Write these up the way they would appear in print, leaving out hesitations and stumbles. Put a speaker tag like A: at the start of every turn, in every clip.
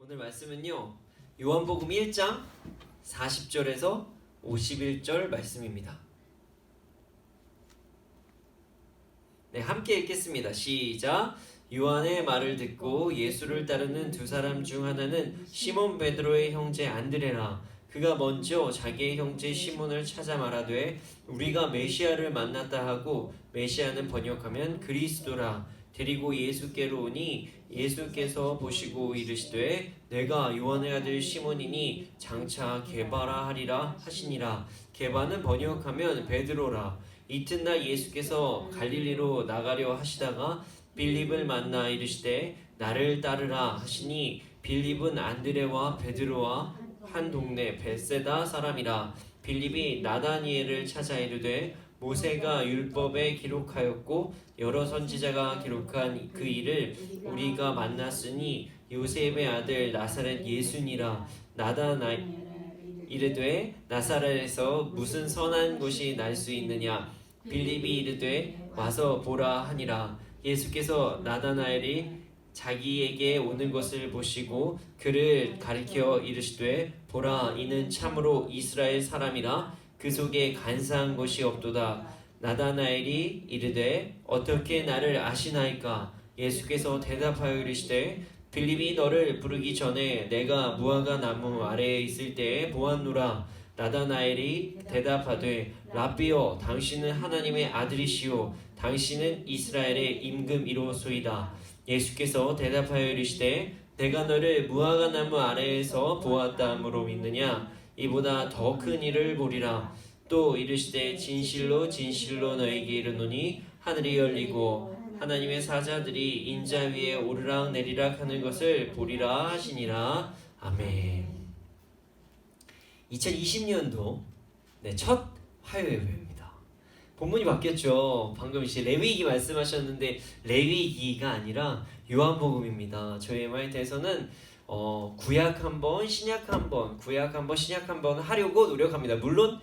A: 오늘 말씀은요, 요한복음 1장 40절에서 51절 말씀입니다. 네, 함께 읽겠습니다. 시작. 요한의 말을 듣고 예수를 따르는 두 사람 중 하나는 시몬 베드로의 형제 안드레라. 그가 먼저 자기의 형제 시몬을 찾아 말하되 우리가 메시아를 만났다 하고, 메시아는 번역하면 그리스도라. 데리고 예수께로 오니 예수께서 보시고 이르시되 내가 요한의 아들 시몬이니 장차 게바라 하리라 하시니라. 게바는 번역하면 베드로라. 이튿날 예수께서 갈릴리로 나가려 하시다가 빌립을 만나 이르시되 나를 따르라 하시니, 빌립은 안드레와 베드로와 한 동네 벳세다 사람이라. 빌립이 나다니엘을 찾아 이르되 모세가 율법에 기록하였고 여러 선지자가 기록한 그 일을 우리가 만났으니 요셉의 아들 나사렛 예수니라. 나다나엘 이르되 나사렛에서 무슨 선한 것이 날 수 있느냐. 빌립이 이르되 와서 보라 하니라. 예수께서 나다나엘이 자기에게 오는 것을 보시고 그를 가리켜 이르시되 보라, 이는 참으로 이스라엘 사람이라 그 속에 간사한 것이 없도다. 나다나엘이 이르되 어떻게 나를 아시나이까. 예수께서 대답하여 이르시되 빌립이 너를 부르기 전에 내가 무화과 나무 아래에 있을 때에 보았노라. 나다나엘이 대답하되 라비여, 당신은 하나님의 아들이시오. 당신은 이스라엘의 임금이로소이다. 예수께서 대답하여 이르시되 내가 너를 무화과 나무 아래에서 보았다 함으로 믿느냐. 이보다 더 큰 일을 보리라. 또 이르시되 진실로 진실로 너에게 이르노니 하늘이 열리고 하나님의 사자들이 인자 위에 오르락 내리락 하는 것을 보리라 하시니라. 아멘. 2020년도 첫 화요일입니다. 본문이 바뀌었죠. 방금 이제 레위기 말씀하셨는데 레위기가 아니라 요한복음입니다. 저희 MIT에서는 구약 한번, 신약 한번, 구약 한번, 신약 한번 하려고 노력합니다. 물론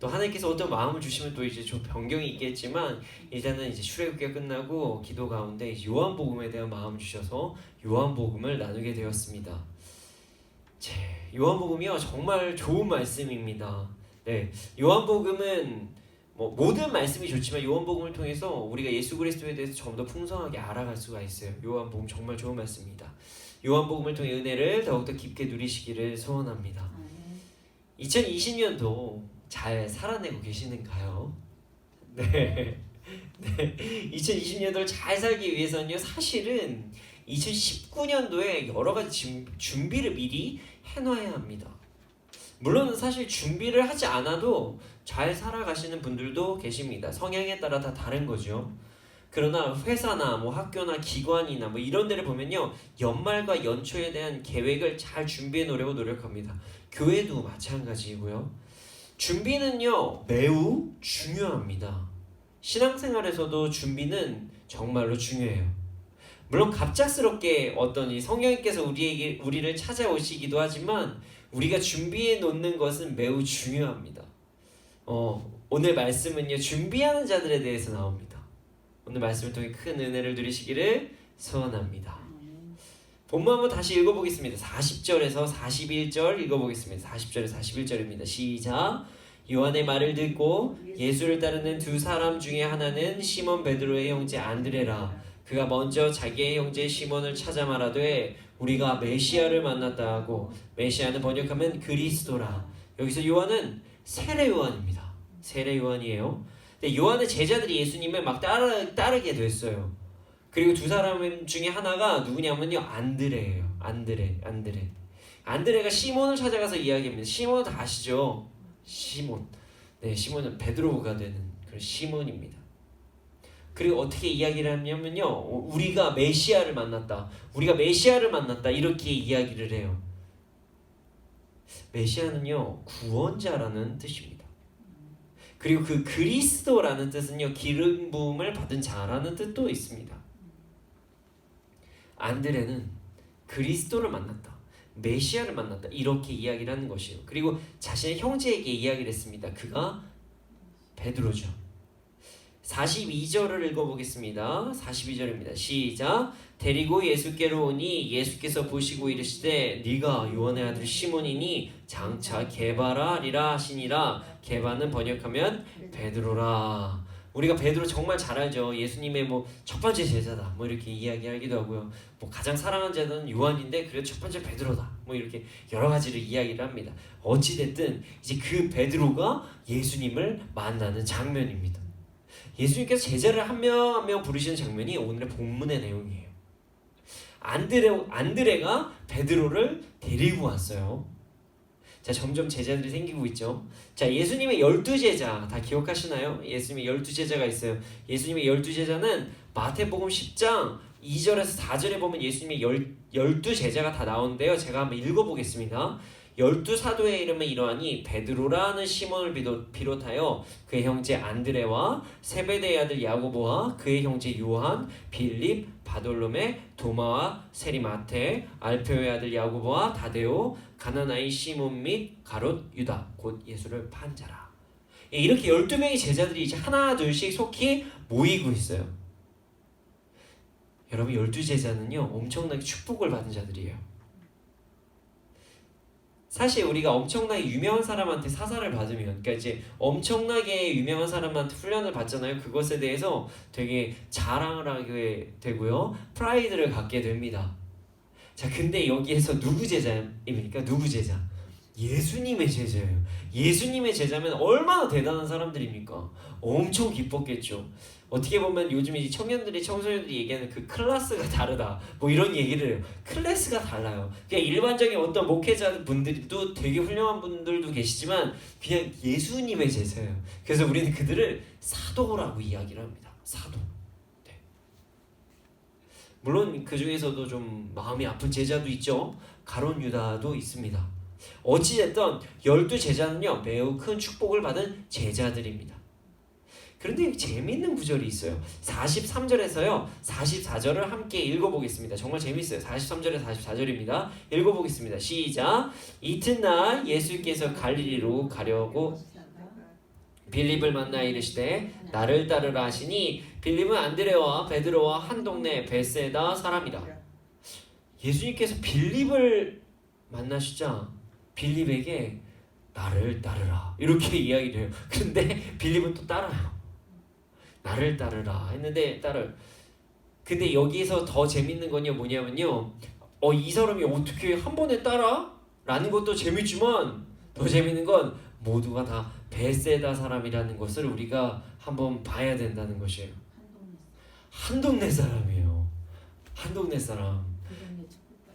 A: 또 하나님께서 어떤 마음을 주시면 또 이제 좀 변경이 있겠지만, 일단은 이제 출애굽기가 끝나고 기도 가운데 이제 요한복음에 대한 마음을 주셔서 요한복음을 나누게 되었습니다. 요한복음이요, 정말 좋은 말씀입니다. 네, 요한복음은 모든 말씀이 좋지만 요한복음을 통해서 우리가 예수 그리스도에 대해서 좀 더 풍성하게 알아갈 수가 있어요. 요한복음 정말 좋은 말씀입니다. 요한복음을 통해 은혜를 더욱더 깊게 누리시기를 소원합니다. 2020년도 잘 살아내고 계시는가요? 네. 2020년도를 잘 살기 위해서는요, 사실은 2019년도에 여러 가지 준비를 미리 해놔야 합니다. 물론 사실 준비를 하지 않아도 잘 살아가시는 분들도 계십니다. 성향에 따라 다 다른 거죠. 그러나 회사나 학교나 기관이나 이런 데를 보면요, 연말과 연초에 대한 계획을 잘 준비해 놓으려고 노력합니다. 교회도 마찬가지이고요. 준비는요, 매우 중요합니다. 신앙생활에서도 준비는 정말로 중요해요. 물론 갑작스럽게 어떤 이 성령님께서 우리를 찾아오시기도 하지만 우리가 준비해 놓는 것은 매우 중요합니다. 오늘 말씀은요, 준비하는 자들에 대해서 나옵니다. 오늘 말씀을 통해 큰 은혜를 누리시기를 소원합니다. 본문 한번 다시 읽어보겠습니다. 40절에서 41절 읽어보겠습니다. 40절에서 41절입니다. 시작. 요한의 말을 듣고 예수를 따르는 두 사람 중에 하나는 시몬 베드로의 형제 안드레라. 그가 먼저 자기의 형제 시몬을 찾아 말하되 우리가 메시아를 만났다 하고, 메시아는 번역하면 그리스도라. 여기서 요한은 세례 요한입니다. 세례 요한이에요. 근데 요한의 제자들이 예수님을 막 따르게 됐어요. 그리고 두 사람 중에 하나가 누구냐면요, 안드레예요. 안드레가 시몬을 찾아가서 이야기합니다. 시몬은 다 아시죠? 시몬. 네, 시몬은 베드로가 되는 그런 시몬입니다. 그리고 어떻게 이야기를 하냐면요, 우리가 메시아를 만났다, 이렇게 이야기를 해요. 메시아는요, 구원자라는 뜻입니다. 그리고 그 그리스도라는 뜻은요, 기름 부음을 받은 자라는 뜻도 있습니다. 안드레는 그리스도를 만났다, 메시아를 만났다, 이렇게 이야기를 하는 것이에요. 그리고 자신의 형제에게 이야기를 했습니다. 그가 베드로죠. 42절을 읽어보겠습니다. 42절입니다. 시작. 데리고 예수께로 오니 예수께서 보시고 이르시되 네가 요한의 아들 시몬이니 장차 게바라리라 하시니라. 게바는 번역하면 베드로라. 우리가 베드로 정말 잘 알죠. 예수님의 뭐 첫 번째 제자다 뭐 이렇게 이야기하기도 하고요. 뭐 가장 사랑하는 제자는 요한인데 그래도 첫 번째 베드로다 뭐 이렇게 여러 가지를 이야기를 합니다. 어찌됐든 이제 그 베드로가 예수님을 만나는 장면입니다. 예수님께서 제자를 한 명 한 명 부르시는 장면이 오늘의 본문의 내용이에요. 안드레가 베드로를 데리고 왔어요. 자, 점점 제자들이 생기고 있죠. 자, 예수님의 12제자 다 기억하시나요? 예수님의 12제자가 있어요. 예수님의 12제자는 마태복음 10장 2절에서 4절에 보면 예수님의 12제자가 다 나오는데요. 제가 한번 읽어보겠습니다. 12사도의 이름은 이러하니 베드로라는 시몬을 비롯하여 그의 형제 안드레와 세베대의 아들 야고보와 그의 형제 요한, 빌립, 바돌로메, 도마와 세리마테, 알페오의 아들 야고보와 다데오, 가나나의 시몬 및 가롯 유다 곧 예수를 판 자라. 이렇게 12명의 제자들이 이제 하나 둘씩 속히 모이고 있어요. 여러분 12제자는요 엄청나게 축복을 받은 자들이에요. 사실 우리가 엄청나게 유명한 사람한테 사사를 받으면, 그러니까 이제 엄청나게 유명한 사람한테 훈련을 받잖아요. 그것에 대해서 되게 자랑을 하게 되고요, 프라이드를 갖게 됩니다. 자, 근데 여기에서 누구 제자입니까? 누구 제자? 예수님의 제자예요. 예수님의 제자면 얼마나 대단한 사람들입니까? 엄청 기뻤겠죠. 어떻게 보면 요즘 이 청소년들이 얘기하는 그 클래스가 다르다 뭐 이런 얘기를 해요. 클래스가 달라요. 그냥 일반적인 어떤 목회자 분들도 되게 훌륭한 분들도 계시지만 그냥 예수님의 제자예요. 그래서 우리는 그들을 사도라고 이야기를 합니다. 사도. 네. 물론 그 중에서도 좀 마음이 아픈 제자도 있죠. 가롯 유다도 있습니다. 어찌됐든 12제자는요 매우 큰 축복을 받은 제자들입니다. 그런데 재미있는 구절이 있어요. 43절에서요 44절을 함께 읽어보겠습니다. 정말 재미있어요. 43절에 44절입니다. 읽어보겠습니다. 시작. 이튿날 예수께서 갈릴리로 가려고 빌립을 만나 이르시되 나를 따르라 하시니 빌립은 안드레와 베드로와 한 동네 베세다 사람이라. 예수님께서 빌립을 만나시자 빌립에게 나를 따르라 이렇게 이야기를 해요. 근데 빌립은 또 따라요. 나를 따르라 했는데 근데 여기서 더 재밌는 건 뭐냐면요, 이 사람이 어떻게 한 번에 따라? 라는 것도 재밌지만 더 재밌는 건 모두가 다 베세다 사람이라는 것을 우리가 한번 봐야 된다는 것이에요. 한 동네 사람이에요. 한 동네 사람.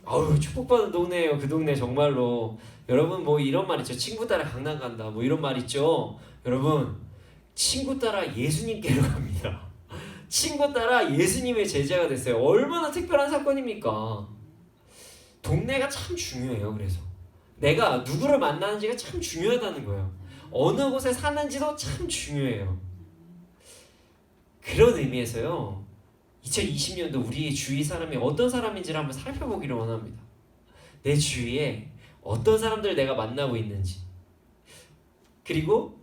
A: 아유, 축복받은 동네예요. 그 동네 정말로. 여러분 뭐 이런 말 있죠. 친구 따라 강남 간다 뭐 이런 말 있죠. 여러분 친구 따라 예수님께로 갑니다. 친구 따라 예수님의 제자가 됐어요. 얼마나 특별한 사건입니까? 동네가 참 중요해요. 그래서 내가 누구를 만나는지가 참 중요하다는 거예요. 어느 곳에 사는지도 참 중요해요. 그런 의미에서요 2020년도 우리의 주위 사람이 어떤 사람인지를 한번 살펴보기를 원합니다. 내 주위에 어떤 사람들을 내가 만나고 있는지, 그리고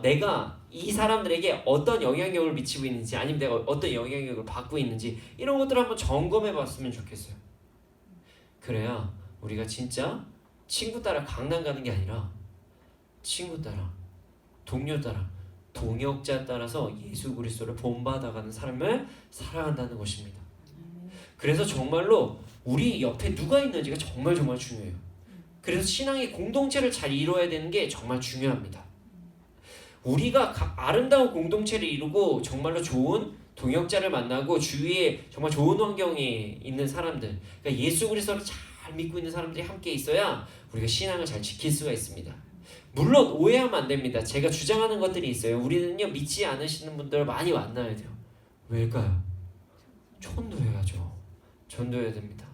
A: 내가 이 사람들에게 어떤 영향력을 미치고 있는지, 아니면 내가 어떤 영향력을 받고 있는지, 이런 것들을 한번 점검해 봤으면 좋겠어요. 그래야 우리가 진짜 친구 따라 강남 가는 게 아니라 친구 따라, 동료 따라, 동역자 따라서 예수 그리스도를 본받아가는 삶을 살아간다는 것입니다. 그래서 정말로 우리 옆에 누가 있는지가 정말 중요해요. 그래서 신앙의 공동체를 잘 이루어야 되는 게 정말 중요합니다. 우리가 아름다운 공동체를 이루고 정말로 좋은 동역자를 만나고 주위에 정말 좋은 환경에 있는 사람들, 그러니까 예수 그리스도를 잘 믿고 있는 사람들이 함께 있어야 우리가 신앙을 잘 지킬 수가 있습니다. 물론 오해하면 안 됩니다. 제가 주장하는 것들이 있어요. 우리는요 믿지 않으시는 분들을 많이 만나야 돼요. 왜일까요? 전도해야죠. 전도해야 됩니다.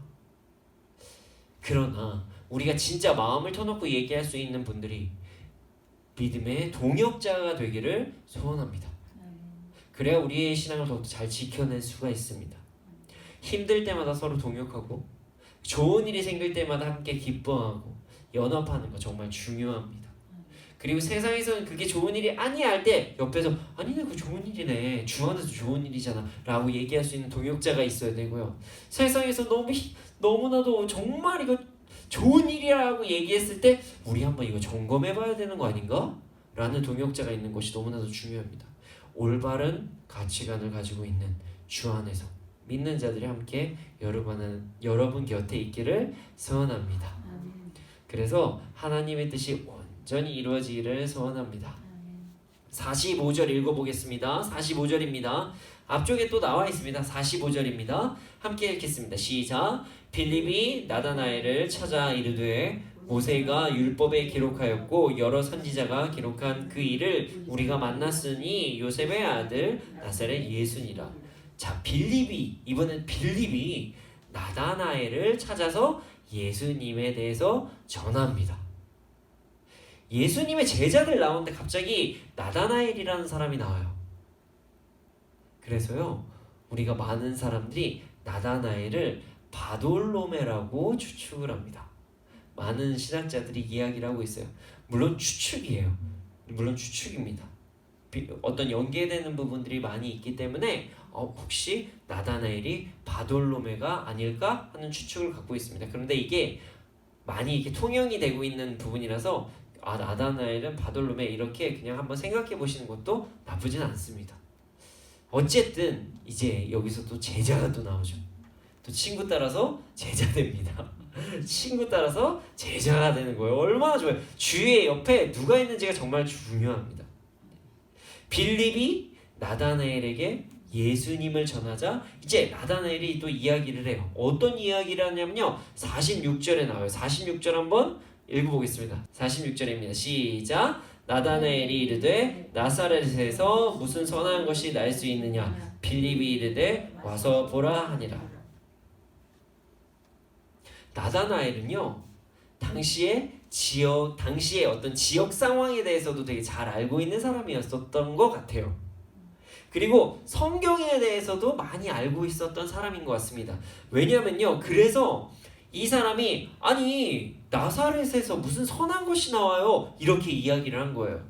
A: 그러나 우리가 진짜 마음을 터놓고 얘기할 수 있는 분들이 믿음의 동역자가 되기를 소원합니다. 그래야 우리의 신앙을 더욱더 잘 지켜낼 수가 있습니다. 힘들 때마다 서로 동역하고 좋은 일이 생길 때마다 함께 기뻐하고 연합하는 거 정말 중요합니다. 그리고 세상에서는 그게 좋은 일이 아니야 할 때 옆에서 아니네 그거 좋은 일이네 주 안에서 좋은 일이잖아 라고 얘기할 수 있는 동역자가 있어야 되고요. 세상에서 너무나도 정말 이거 좋은 일이라고 얘기했을 때 우리 한번 이거 점검해 봐야 되는 거 아닌가? 라는 동역자가 있는 것이 너무나도 중요합니다. 올바른 가치관을 가지고 있는 주 안에서 믿는 자들이 함께 여러분 곁에 있기를 소원합니다. 그래서 하나님의 뜻이 온전히 이루어지기를 소원합니다. 45절 읽어보겠습니다. 45절입니다. 앞쪽에 또 나와 있습니다. 45절입니다. 함께 읽겠습니다. 시작. 빌립이 나다나엘을 찾아 이르되 모세가 율법에 기록하였고 여러 선지자가 기록한 그 일을 우리가 만났으니 요셉의 아들 나사렛 예수니라. 자, 이번엔 빌립이 나다나엘을 찾아서 예수님에 대해서 전합니다. 예수님의 제자들 나오는데 갑자기 나다나엘이라는 사람이 나와요. 그래서요, 우리가 많은 사람들이 나다나엘을 바돌로메라고 추측을 합니다. 많은 신학자들이 이야기를 하고 있어요. 물론 추측이에요. 물론 추측입니다. 어떤 연계되는 부분들이 많이 있기 때문에 혹시 나다나엘이 바돌로메가 아닐까 하는 추측을 갖고 있습니다. 그런데 이게 많이 이렇게 통용이 되고 있는 부분이라서 나다나엘은 바돌로메 이렇게 그냥 한번 생각해 보시는 것도 나쁘진 않습니다. 어쨌든 이제 여기서 또 제자가 또 나오죠. 또 친구 따라서 제자 됩니다. 친구 따라서 제자가 되는 거예요. 얼마나 좋아요. 주위에 옆에 누가 있는지가 정말 중요합니다. 빌립이 나다나엘에게 예수님을 전하자 이제 나다나엘이 또 이야기를 해요. 어떤 이야기를 하냐면요. 46절에 나와요. 46절 한번 읽어보겠습니다. 46절입니다. 시작. 나다나엘이 이르되 나사렛에서 무슨 선한 것이 날 수 있느냐. 빌립이 이르되 와서 보라 하니라. 나다나엘은요. 당시의 어떤 지역 상황에 대해서도 되게 잘 알고 있는 사람이었었던 것 같아요. 그리고 성경에 대해서도 많이 알고 있었던 사람인 것 같습니다. 왜냐면요. 그래서 이 사람이 아니 나사렛에서 무슨 선한 것이 나와요. 이렇게 이야기를 한 거예요.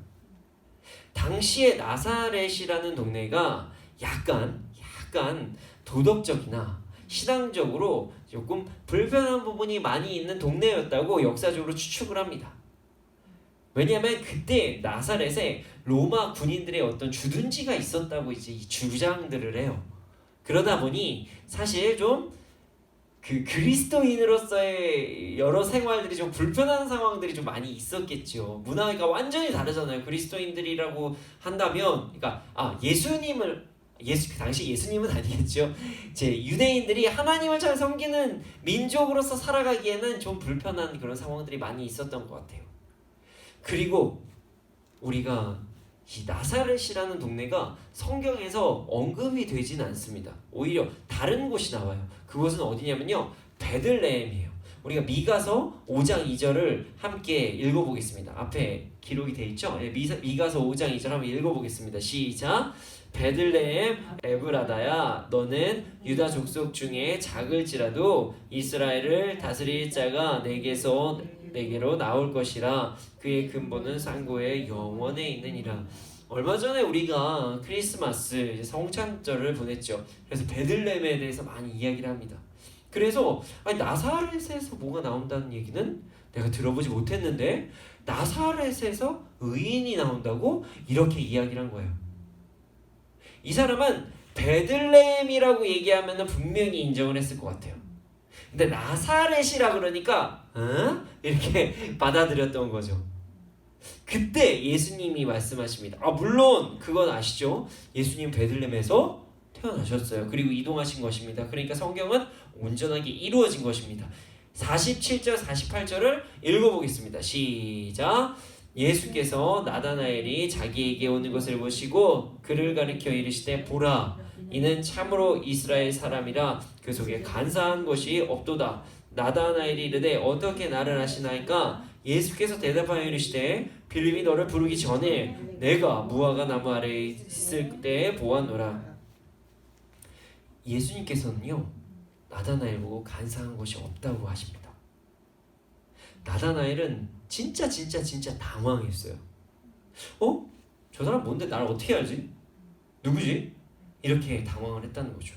A: 당시에 나사렛이라는 동네가 약간 도덕적이나 신앙적으로 조금 불편한 부분이 많이 있는 동네였다고 역사적으로 추측을 합니다. 왜냐하면 그때 나사렛에 로마 군인들의 어떤 주둔지가 있었다고 이제 주장들을 해요. 그러다 보니 사실 좀 그리스도인으로서의 여러 생활들이 좀 불편한 상황들이 좀 많이 있었겠죠. 문화가 완전히 다르잖아요. 그리스도인들이라고 한다면, 그러니까 그 당시 예수님은 아니겠죠. 유대인들이 하나님을 잘 섬기는 민족으로서 살아가기에는 좀 불편한 그런 상황들이 많이 있었던 것 같아요. 그리고 우리가 이 나사렛이라는 동네가 성경에서 언급이 되진 않습니다. 오히려 다른 곳이 나와요. 그곳은 어디냐면요. 베들레헴이에요. 우리가 미가서 5장 2절을 함께 읽어보겠습니다. 앞에 기록이 돼 있죠? 미가서 5장 2절 한번 읽어보겠습니다. 시작. 베들레헴 에브라다야 너는 유다 족속 중에 작을지라도 이스라엘을 다스릴 자가 내게로 나올 것이라 그의 근본은 상고의 영원에 있느니라. 얼마 전에 우리가 크리스마스 성찬절을 보냈죠. 그래서 베들레헴에 대해서 많이 이야기를 합니다. 그래서 나사렛에서 뭐가 나온다는 얘기는 내가 들어보지 못했는데 나사렛에서 의인이 나온다고 이렇게 이야기를 한 거예요. 이 사람은 베들레헴이라고 얘기하면 분명히 인정을 했을 것 같아요. 근데 나사렛이라 그러니까 이렇게 받아들였던 거죠. 그때 예수님이 말씀하십니다. 물론 그건 아시죠? 예수님 베들레헴에서 태어나셨어요. 그리고 이동하신 것입니다. 그러니까 성경은 온전하게 이루어진 것입니다. 47절 48절을 읽어보겠습니다. 시작. 예수께서 나다나엘이 자기에게 오는 것을 보시고 그를 가리켜 이르시되 보라 이는 참으로 이스라엘 사람이라 그 속에 간사한 것이 없도다. 나다나엘이 이르되 어떻게 나를 아시나이까? 예수께서 대답하여 이르시되 빌립이 너를 부르기 전에 내가 무화과 나무 아래에 있을 때에 보았노라. 예수님께서는요 나다나엘 보고 간사한 것이 없다고 하십니다. 나다나엘은 진짜 당황했어요. 어? 저 사람 뭔데 나를 어떻게 알지? 누구지? 이렇게 당황을 했다는 거죠.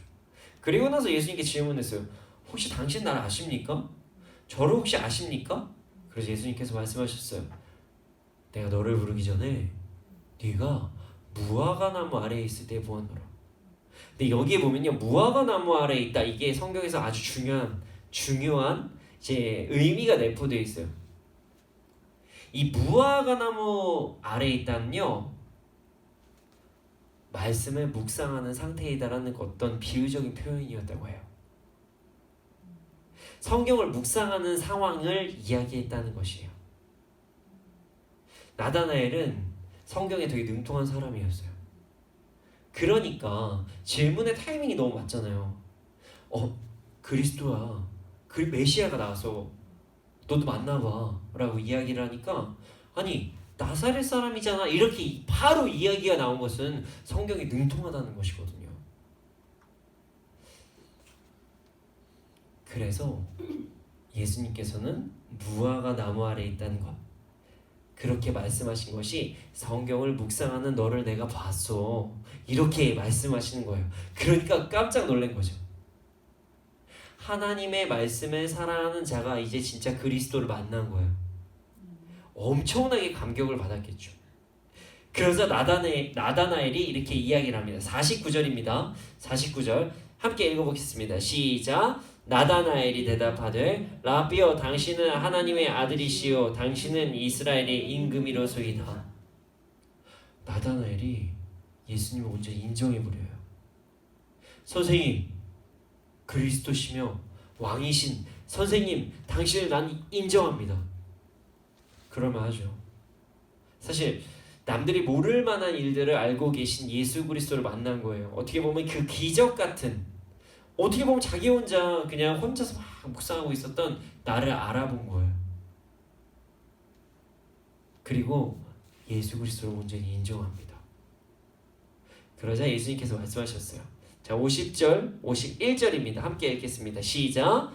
A: 그리고 나서 예수님께 질문했어요. 혹시 당신 나를 아십니까? 저를 혹시 아십니까? 그래서 예수님께서 말씀하셨어요. 내가 너를 부르기 전에 네가 무화과 나무 아래에 있을 때 보았노라. 근데 여기에 보면요, 무화과 나무 아래에 있다. 이게 성경에서 아주 중요한 이제 의미가 내포되어 있어요. 이 무화과 나무 아래에 있다는요, 말씀을 묵상하는 상태이다라는 어떤 비유적인 표현이었다고 해요. 성경을 묵상하는 상황을 이야기했다는 것이에요. 나다나엘은 성경에 되게 능통한 사람이었어요. 그러니까 질문의 타이밍이 너무 맞잖아요. 그리스도야, 그 메시아가 나와서 너도 만나봐 라고 이야기를 하니까, 아니 나사렛 사람이잖아, 이렇게 바로 이야기가 나온 것은 성경이 능통하다는 것이거든요. 그래서 예수님께서는 무화과 나무 아래 있다는 것, 그렇게 말씀하신 것이 성경을 묵상하는 너를 내가 봤어, 이렇게 말씀하시는 거예요. 그러니까 깜짝 놀란 거죠. 하나님의 말씀을 사랑하는 자가 이제 진짜 그리스도를 만난 거예요. 엄청나게 감격을 받았겠죠. 그래서 나다나엘이 이렇게 이야기를 합니다. 49절입니다. 49절 함께 읽어보겠습니다. 시작. 나다나엘이 대답하되 라비여, 당신은 하나님의 아들이시요 당신은 이스라엘의 임금이로소이다. 나다나엘이 예수님을 먼저 인정해버려요. 선생님, 그리스도시며 왕이신 선생님, 당신을 난 인정합니다. 그럴만 하죠. 사실 남들이 모를 만한 일들을 알고 계신 예수 그리스도를 만난 거예요. 어떻게 보면 그 기적 같은, 어떻게 보면 자기 혼자 그냥 혼자서 막 묵상하고 있었던 나를 알아본 거예요. 그리고 예수 그리스도를 온전히 인정합니다. 그러자 예수님께서 말씀하셨어요. 자, 50절, 51절입니다. 함께 읽겠습니다. 시작.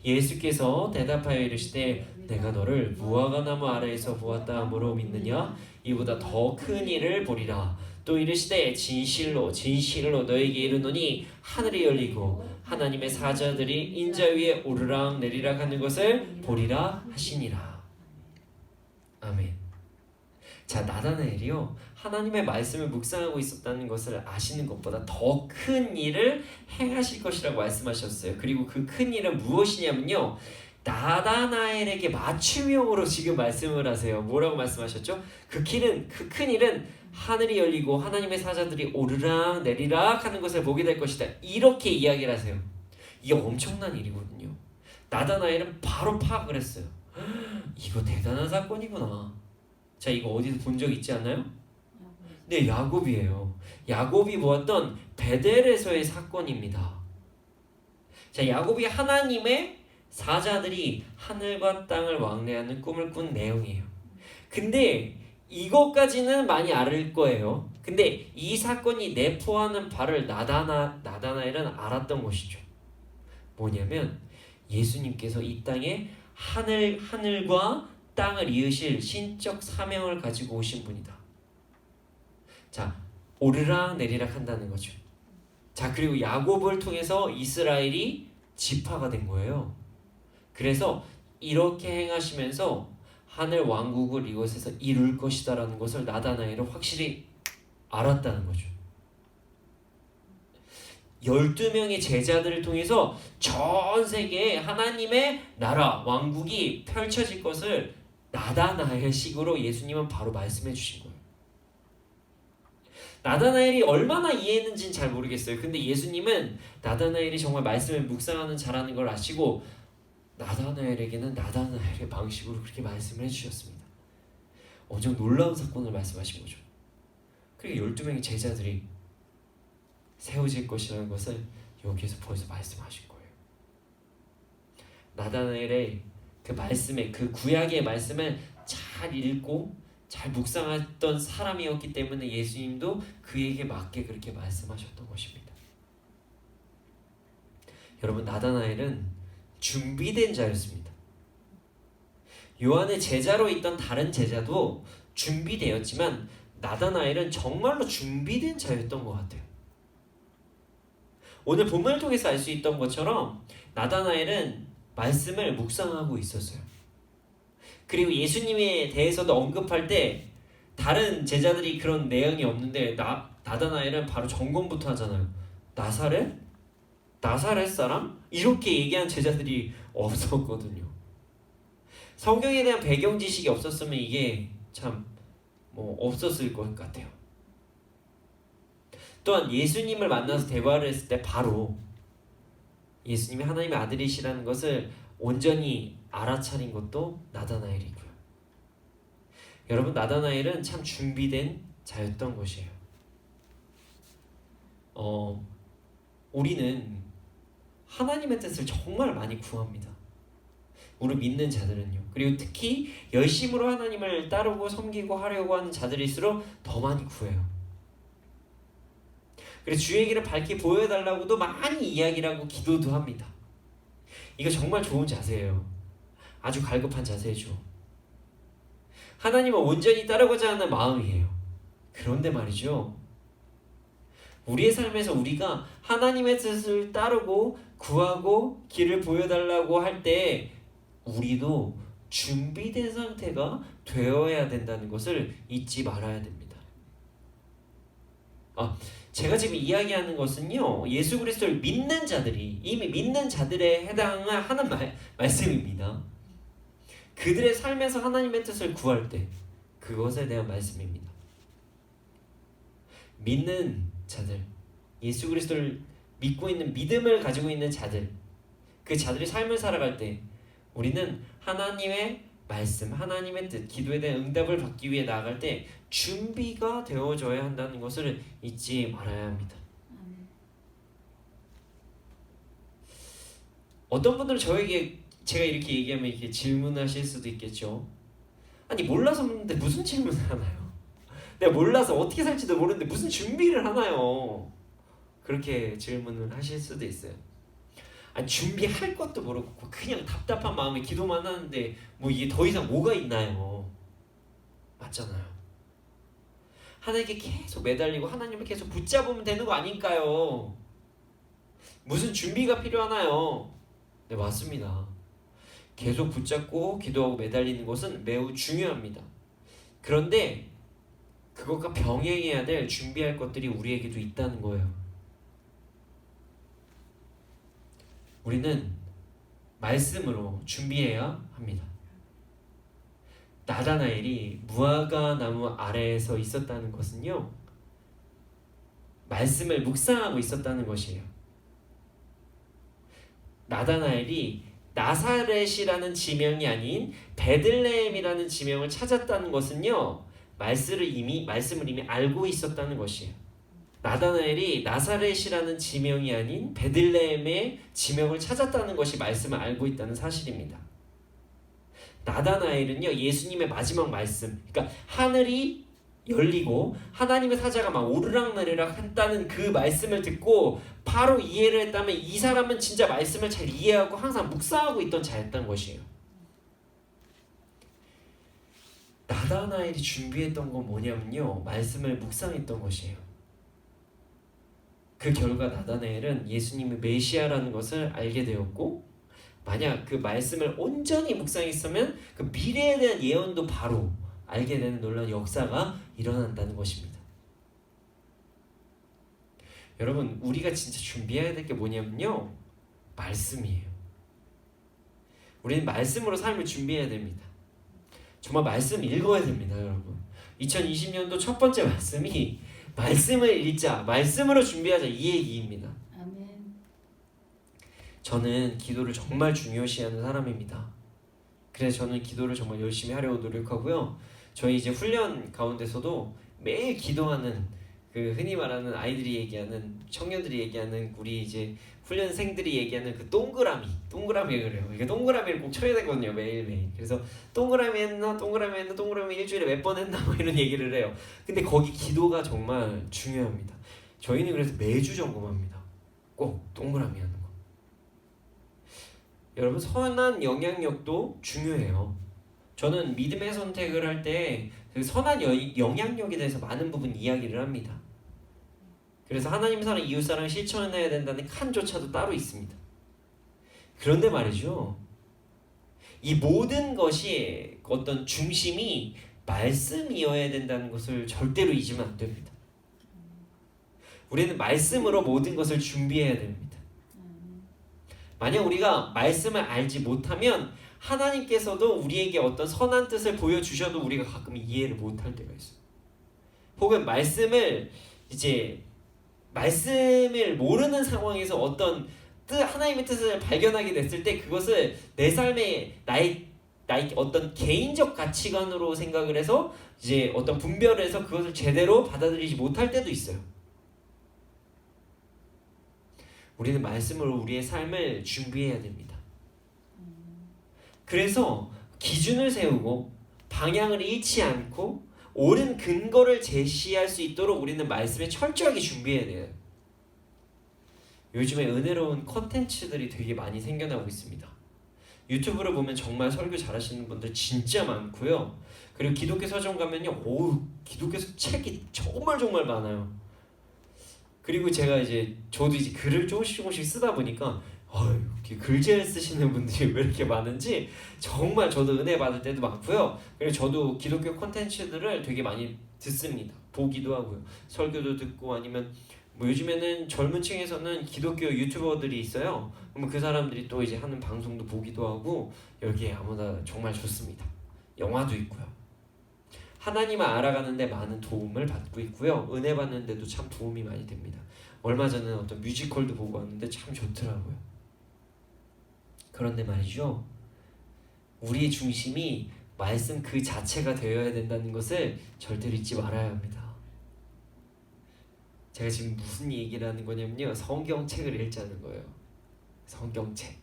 A: 예수께서 대답하여 이르시되 내가 너를 무화과 나무 아래에서 보았다 함으로 믿느냐? 이보다 더 큰 일을 보리라. 또 이르시되 진실로 진실로 너에게 이르노니 하늘이 열리고 하나님의 사자들이 인자 위에 오르락 내리락 하는 것을 보리라 하시니라. 아멘. 자, 나다나엘이요, 하나님의 말씀을 묵상하고 있었다는 것을 아시는 것보다 더 큰 일을 행하실 것이라고 말씀하셨어요. 그리고 그 큰 일은 무엇이냐면요, 나다나엘에게 맞춤형으로 지금 말씀을 하세요. 뭐라고 말씀하셨죠? 그 큰 일은 하늘이 열리고 하나님의 사자들이 오르락 내리락 하는 것을 보게 될 것이다, 이렇게 이야기를 하세요. 이게 엄청난 일이거든요. 나다나엘은 바로 파악을 했어요. 이거 대단한 사건이구나. 자, 이거 어디서 본 적 있지 않나요? 네, 야곱이에요. 야곱이 보았던 베델에서의 사건입니다. 자, 야곱이 하나님의 사자들이 하늘과 땅을 왕래하는 꿈을 꾼 내용이에요. 근데 이것까지는 많이 알 거예요. 근데 이 사건이 내포하는 바를 나다나엘은 알았던 것이죠. 뭐냐면 예수님께서 이 땅에 하늘과 땅을 이으실 신적 사명을 가지고 오신 분이다. 자, 오르락 내리락 한다는 거죠. 자, 그리고 야곱을 통해서 이스라엘이 지파가 된 거예요. 그래서 이렇게 행하시면서 하늘 왕국을 이곳에서 이룰 것이다라는 것을 나다나엘은 확실히 알았다는 거죠. 12명의 제자들을 통해서 전 세계에 하나님의 나라, 왕국이 펼쳐질 것을 나다나엘 식으로 예수님은 바로 말씀해 주신 거예요. 나다나엘이 얼마나 이해했는지는 잘 모르겠어요. 근데 예수님은 나다나엘이 정말 말씀을 묵상하는 자라는 걸 아시고 나다나엘에게는 나다나엘의 방식으로 그렇게 말씀을 해주셨습니다. 엄청 놀라운 사건을 말씀하신 거죠. 그리고 12명의 제자들이 세워질 것이라는 것을 여기에서 벌써 말씀하신 거예요. 나다나엘의 그 말씀에, 그 구약의 말씀을 잘 읽고 잘 묵상했던 사람이었기 때문에 예수님도 그에게 맞게 그렇게 말씀하셨던 것입니다. 여러분, 나다나엘은 준비된 자였습니다. 요한의 제자로 있던 다른 제자도 준비되었지만 나다나엘은 정말로 준비된 자였던 것 같아요. 오늘 본문을 통해서 알 수 있던 것처럼 나다나엘은 말씀을 묵상하고 있었어요. 그리고 예수님에 대해서도 언급할 때 다른 제자들이 그런 내용이 없는데 나다나엘은 바로 점검부터 하잖아요. 나사렛? 나사렛 사람? 이렇게 얘기한 제자들이 없었거든요. 성경에 대한 배경 지식이 없었으면 이게 참 없었을 것 같아요. 또한 예수님을 만나서 대화를 했을 때 바로 예수님이 하나님의 아들이시라는 것을 온전히 알아차린 것도 나다나엘이고요. 여러분, 나다나엘은 참 준비된 자였던 것이에요. 우리는 하나님의 뜻을 정말 많이 구합니다. 우리 믿는 자들은요. 그리고 특히 열심으로 하나님을 따르고 섬기고 하려고 하는 자들일수록 더 많이 구해요. 그래서 주의 길을 밝히 보여달라고도 많이 이야기를 하고 기도도 합니다. 이거 정말 좋은 자세예요. 아주 갈급한 자세죠. 하나님을 온전히 따르고자 하는 마음이에요. 그런데 말이죠, 우리의 삶에서 우리가 하나님의 뜻을 따르고 구하고 길을 보여달라고 할 때 우리도 준비된 상태가 되어야 된다는 것을 잊지 말아야 됩니다. 제가 지금 이야기하는 것은요, 예수 그리스도를 믿는 자들이, 이미 믿는 자들에 해당하는 말씀입니다. 그들의 삶에서 하나님의 뜻을 구할 때 그것에 대한 말씀입니다. 믿는 자들, 예수 그리스도를 믿고 있는 믿음을 가지고 있는 자들, 그 자들이 삶을 살아갈 때 우리는 하나님의 말씀, 하나님의 뜻, 기도에 대한 응답을 받기 위해 나아갈 때 준비가 되어져야 한다는 것을 잊지 말아야 합니다. 어떤 분들은 저에게 제가 이렇게 얘기하면 이렇게 질문하실 수도 있겠죠. 아니, 몰라서 묻는데 무슨 질문을 하나요? 내가 몰라서 어떻게 살지도 모르는데 무슨 준비를 하나요? 그렇게 질문을 하실 수도 있어요. 아니, 준비할 것도 모르고 그냥 답답한 마음에 기도만 하는데 이게 더 이상 뭐가 있나요? 맞잖아요. 하나님께 계속 매달리고 하나님을 계속 붙잡으면 되는 거 아닐까요? 무슨 준비가 필요하나요? 네, 맞습니다. 계속 붙잡고 기도하고 매달리는 것은 매우 중요합니다. 그런데 그것과 병행해야 될 준비할 것들이 우리에게도 있다는 거예요. 우리는 말씀으로 준비해야 합니다. 나다나엘이 무화과 나무 아래에서 있었다는 것은요, 말씀을 묵상하고 있었다는 것이에요. 나다나엘이 나사렛이라는 지명이 아닌 베들레헴이라는 지명을 찾았다는 것은요, 말씀을 이미 알고 있었다는 것이에요. 나다나엘이 나사렛이라는 지명이 아닌 베들레헴의 지명을 찾았다는 것이 말씀을 알고 있다는 사실입니다. 나다나엘은요, 예수님의 마지막 말씀, 그러니까 하늘이 열리고 하나님의 사자가 막 오르락내리락 했다는 그 말씀을 듣고 바로 이해를 했다면 이 사람은 진짜 말씀을 잘 이해하고 항상 묵상하고 있던 자였던 것이에요. 나다나엘이 준비했던 건 뭐냐면요, 말씀을 묵상했던 것이에요. 그 결과 나다나엘은 예수님이 메시아라는 것을 알게 되었고, 만약 그 말씀을 온전히 묵상했으면 그 미래에 대한 예언도 바로 알게 되는 놀라운 역사가 일어난다는 것입니다. 여러분, 우리가 진짜 준비해야 될 게 뭐냐면요, 말씀이에요. 우리는 말씀으로 삶을 준비해야 됩니다. 정말 말씀 읽어야 됩니다, 여러분. 2020년도 첫 번째 말씀이 말씀을 읽자, 말씀으로 준비하자, 이 얘기입니다.
B: 아멘.
A: 저는 기도를 정말 중요시하는 사람입니다. 그래서 저는 기도를 정말 열심히 하려고 노력하고요. 저희 이제 훈련 가운데서도 매일 기도하는, 그 흔히 말하는 아이들이 얘기하는, 청년들이 얘기하는, 우리 이제 훈련생들이 얘기하는 그 동그라미 그래요. 이게 동그라미를 꼭 쳐야 되거든요, 매일매일. 그래서 동그라미 했나 일주일에 몇 번 했나 이런 얘기를 해요. 근데 거기 기도가 정말 중요합니다. 저희는 그래서 매주 점검합니다. 꼭 동그라미 하는 거. 여러분, 선한 영향력도 중요해요. 저는 믿음의 선택을 할 때 그 선한 영향력에 대해서 많은 부분 이야기를 합니다. 그래서 하나님 사랑, 이웃 사랑 실천해야 된다는 칸조차도 따로 있습니다. 그런데 말이죠, 이 모든 것이 어떤 중심이 말씀이어야 된다는 것을 절대로 잊으면 안 됩니다. 우리는 말씀으로 모든 것을 준비해야 됩니다. 만약 우리가 말씀을 알지 못하면 하나님께서도 우리에게 어떤 선한 뜻을 보여주셔도 우리가 가끔 이해를 못할 때가 있어요. 혹은 말씀을 모르는 상황에서 어떤 하나님의 뜻을 발견하게 됐을 때 그것을 내 삶의 나의 어떤 개인적 가치관으로 생각을 해서 이제 어떤 분별을 해서 그것을 제대로 받아들이지 못할 때도 있어요. 우리는 말씀으로 우리의 삶을 준비해야 됩니다. 그래서 기준을 세우고 방향을 잃지 않고 옳은 근거를 제시할 수 있도록 우리는 말씀에 철저하게 준비해야 돼요. 요즘에 은혜로운 컨텐츠들이 되게 많이 생겨나고 있습니다. 유튜브를 보면 정말 설교 잘하시는 분들 진짜 많고요. 그리고 기독교 서점 가면요, 기독교 책이 정말 많아요. 그리고 저도 이제 글을 조금씩 쓰다 보니까 글잘 쓰시는 분들이 왜 이렇게 많은지 정말 저도 은혜 받을 때도 많고요. 그리고 저도 기독교 콘텐츠들을 되게 많이 듣습니다. 보기도 하고요. 설교도 듣고 아니면 요즘에는 젊은 층에서는 기독교 유튜버들이 있어요. 그러면 그 사람들이 또 이제 하는 방송도 보기도 하고 여기에 아무나 정말 좋습니다. 영화도 있고요. 하나님을 알아가는데 많은 도움을 받고 있고요. 은혜 받는데도 참 도움이 많이 됩니다. 얼마 전에 어떤 뮤지컬도 보고 왔는데 참 좋더라고요. 그런데 말이죠, 우리의 중심이 말씀 그 자체가 되어야 된다는 것을 절대로 잊지 말아야 합니다. 제가 지금 무슨 얘기를 하는 거냐면요, 성경책을 읽자는 거예요. 성경책.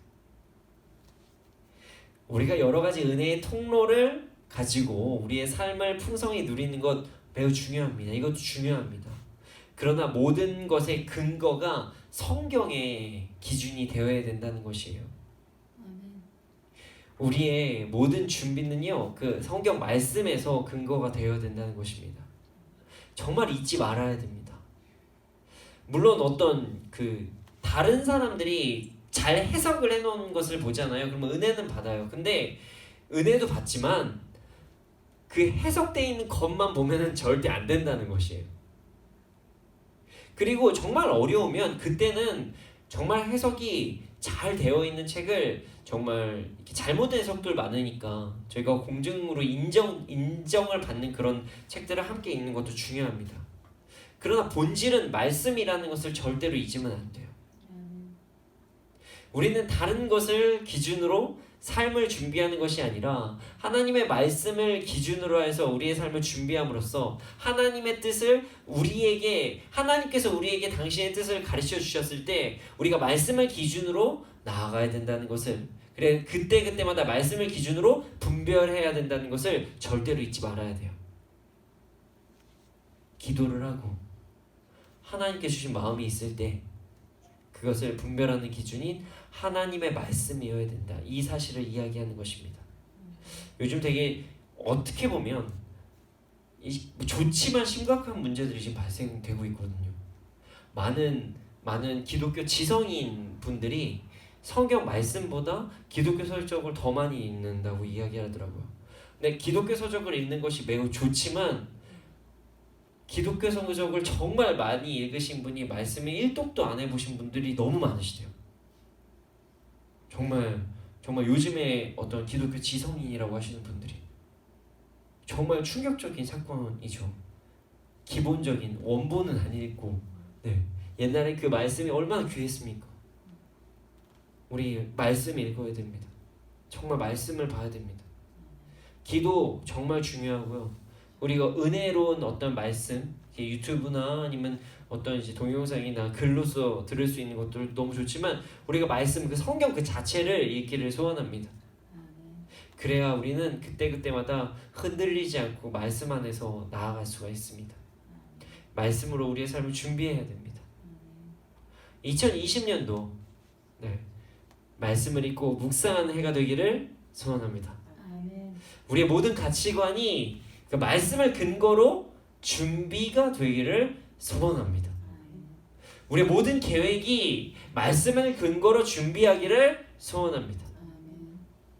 A: 우리가 여러 가지 은혜의 통로를 가지고 우리의 삶을 풍성히 누리는 것 매우 중요합니다. 이것도 중요합니다. 그러나 모든 것의 근거가 성경의 기준이 되어야 된다는 것이에요. 우리의 모든 준비는요, 그 성경 말씀에서 근거가 되어야 된다는 것입니다. 정말 잊지 말아야 됩니다. 물론 어떤 다른 사람들이 잘 해석을 해놓은 것을 보잖아요. 그러면 은혜는 받아요. 근데 은혜도 받지만 그 해석되어 있는 것만 보면은 절대 안 된다는 것이에요. 그리고 정말 어려우면 그때는 정말 해석이 잘 되어 있는 책을 정말 잘못된 해석들 많으니까 저희가 공증으로 인정을 받는 그런 책들을 함께 읽는 것도 중요합니다. 그러나 본질은 말씀이라는 것을 절대로 잊으면 안 돼요. 우리는 다른 것을 기준으로 삶을 준비하는 것이 아니라 하나님의 말씀을 기준으로 해서 우리의 삶을 준비함으로써 하나님의 뜻을 하나님께서 우리에게 당신의 뜻을 가르쳐 주셨을 때 우리가 말씀을 기준으로 나아가야 된다는 것을, 그때마다 말씀을 기준으로 분별해야 된다는 것을 절대로 잊지 말아야 돼요. 기도를 하고 하나님께 주신 마음이 있을 때 그것을 분별하는 기준인 하나님의 말씀이어야 된다. 이 사실을 이야기하는 것입니다. 요즘 되게 어떻게 보면 좋지만 심각한 문제들이 지금 발생되고 있거든요. 많은 기독교 지성인 분들이 성경 말씀보다 기독교 서적을 더 많이 읽는다고 이야기하더라고요. 근데 기독교 서적을 읽는 것이 매우 좋지만 기독교 서적을 정말 많이 읽으신 분이 말씀에 1독도 안 해보신 분들이 너무 많으시대요. 정말 요즘에 어떤 기독교 지성인이라고 하시는 분들이 정말 충격적인 사건이죠. 기본적인 원본은 안 읽고, 옛날에 그 말씀이 얼마나 귀했습니까? 우리 말씀 읽어야 됩니다. 정말 말씀을 봐야 됩니다. 기도 정말 중요하고요. 우리가 은혜로운 어떤 말씀, 유튜브나 아니면 어떤 이제 동영상이나 글로서 들을 수 있는 것들 너무 좋지만 우리가 말씀, 그 성경 그 자체를 읽기를 소원합니다. 그래야 우리는 그때마다 흔들리지 않고 말씀 안에서 나아갈 수가 있습니다. 말씀으로 우리의 삶을 준비해야 됩니다. 2020년도 말씀을 읽고 묵상하는 해가 되기를 소원합니다. 우리의 모든 가치관이 그 말씀을 근거로 준비가 되기를 소원합니다. 우리의 모든 계획이 말씀을 근거로 준비하기를 소원합니다.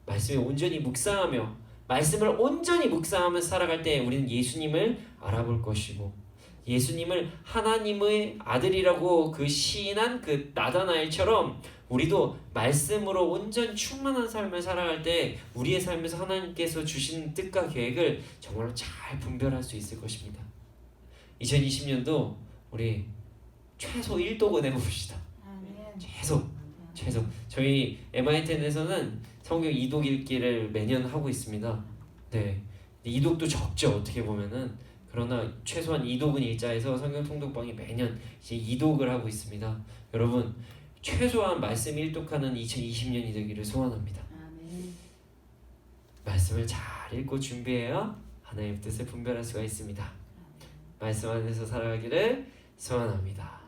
A: 말씀을 온전히 묵상하며 말씀을 온전히 묵상하며 살아갈 때 우리는 예수님을 알아볼 것이고 예수님을 하나님의 아들이라고 그 시인한 그 나다나엘처럼 우리도 말씀으로 온전 충만한 삶을 살아갈 때 우리의 삶에서 하나님께서 주신 뜻과 계획을 정말로 잘 분별할 수 있을 것입니다. 2020년도 우리 최소 1독은 해봅시다. 최소 저희 MITN에서는 성경 2독 읽기를 매년 하고 있습니다. 네, 2독도 적죠 어떻게 보면은. 그러나 최소한 2독은 읽자 해서 성경 통독방이 매년 이제 2독을 하고 있습니다. 여러분 최소한 말씀 1독하는 2020년이 되기를 소원합니다. 말씀을 잘 읽고 준비해야 하나님의 뜻을 분별할 수가 있습니다. 말씀 안에서 살아가기를 소원합니다.